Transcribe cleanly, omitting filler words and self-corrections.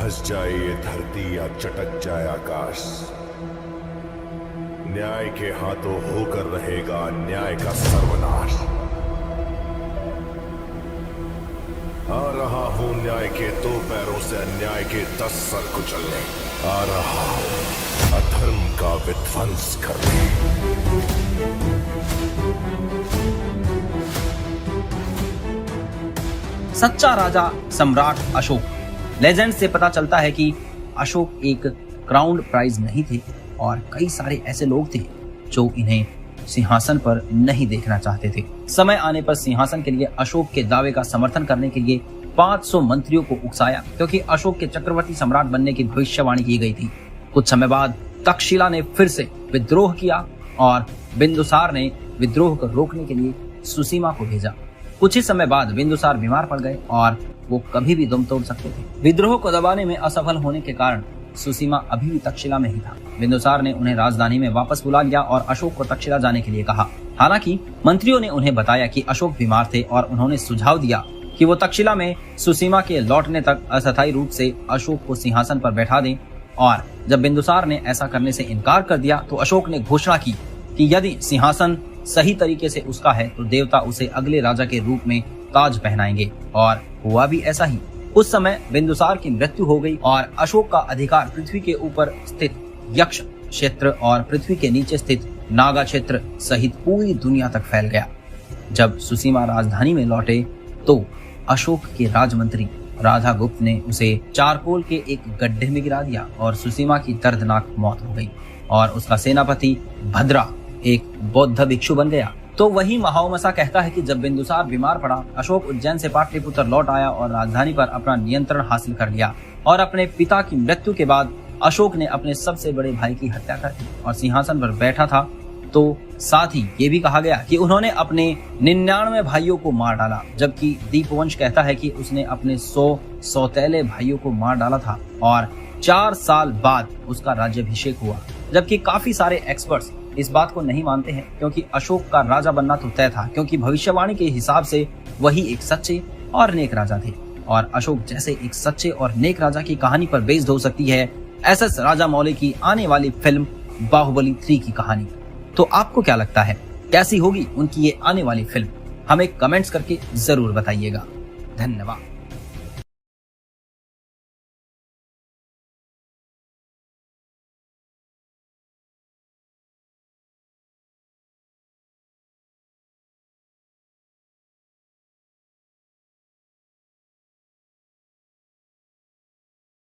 धस जाए ये धरती या चटक जाए आकाश, न्याय के हाथों होकर रहेगा न्याय का सर्वनाश। आ रहा हूं न्याय के 2 पैरों से अन्याय के 10 सर कुचलने, आ रहा हूं अधर्म का विध्वंस करने। सच्चा राजा सम्राट अशोक। लेजेंड से पता चलता है कि अशोक एक क्राउन प्राइज नहीं थे और कई सारे ऐसे लोग थे जो इन्हें सिंहासन पर नहीं देखना चाहते थे। समय आने पर सिंहासन के लिए अशोक के दावे का समर्थन करने के लिए 500 मंत्रियों को उकसाया, क्योंकि अशोक के चक्रवर्ती सम्राट बनने की भविष्यवाणी की गई थी। कुछ समय बाद तक्षशिला ने फिर से विद्रोह किया और बिंदुसार ने विद्रोह को रोकने के लिए सुसीमा को भेजा। कुछ ही समय बाद बिंदुसार बीमार पड़ गए और वो कभी भी दम तोड़ सकते थे। विद्रोह को दबाने में असफल होने के कारण सुसीमा अभी भी तक्षशिला में ही था। बिंदुसार ने उन्हें राजधानी में वापस बुला लिया और अशोक को तक्षशिला जाने के लिए कहा। हालांकि मंत्रियों ने उन्हें बताया कि अशोक बीमार थे और उन्होंने सुझाव दिया कि वो तक्षशिला में सुसीमा के लौटने तक अस्थायी रूप से अशोक को सिंहासन पर बैठा दें। और जब बिंदुसार ने ऐसा करने से इनकार कर दिया तो अशोक ने घोषणा की कि यदि सिंहासन सही तरीके से उसका है तो देवता उसे अगले राजा के रूप में ताज पहनाएंगे। और हुआ भी ऐसा ही। उस समय बिंदुसार की मृत्यु हो गई और अशोक का अधिकार पृथ्वी के ऊपर स्थित यक्ष क्षेत्र और पृथ्वी के नीचे स्थित नागा क्षेत्र सहित पूरी दुनिया तक फैल गया। जब सुसीमा राजधानी में लौटे तो अशोक के राजमंत्री राधा गुप्त ने उसे चारकोल के एक गड्ढे में गिरा दिया और सुसीमा की दर्दनाक मौत हो गई और उसका सेनापति भद्रा एक बौद्ध भिक्षु बन गया। तो वही महावमसा कहता है कि जब बिंदुसार बीमार पड़ा, अशोक उज्जैन से पाटलिपुत्र लौट आया और राजधानी पर अपना नियंत्रण हासिल कर लिया। और अपने पिता की मृत्यु के बाद अशोक ने अपने सबसे बड़े भाई की हत्या कर दी और सिंहासन पर बैठा था। तो साथ ही ये भी कहा गया कि उन्होंने अपने 99 भाइयों को मार डाला, जबकि दीपवंश कहता है कि उसने अपने 100 सौतेले भाइयों को मार डाला था और 4 साल बाद उसका राज्याभिषेक हुआ। जबकि काफी सारे एक्सपर्ट्स इस बात को नहीं मानते हैं, क्योंकि अशोक का राजा बनना तो तय था, क्योंकि भविष्यवाणी के हिसाब से वही एक सच्चे और नेक राजा थे। और अशोक जैसे एक सच्चे और नेक राजा की कहानी पर बेस्ड हो सकती है एसएस राजामौली की आने वाली फिल्म बाहुबली 3 की कहानी। तो आपको क्या लगता है, कैसी होगी उनकी ये आने वाली फिल्म? हमें कमेंट्स करके जरूर बताइएगा। धन्यवाद।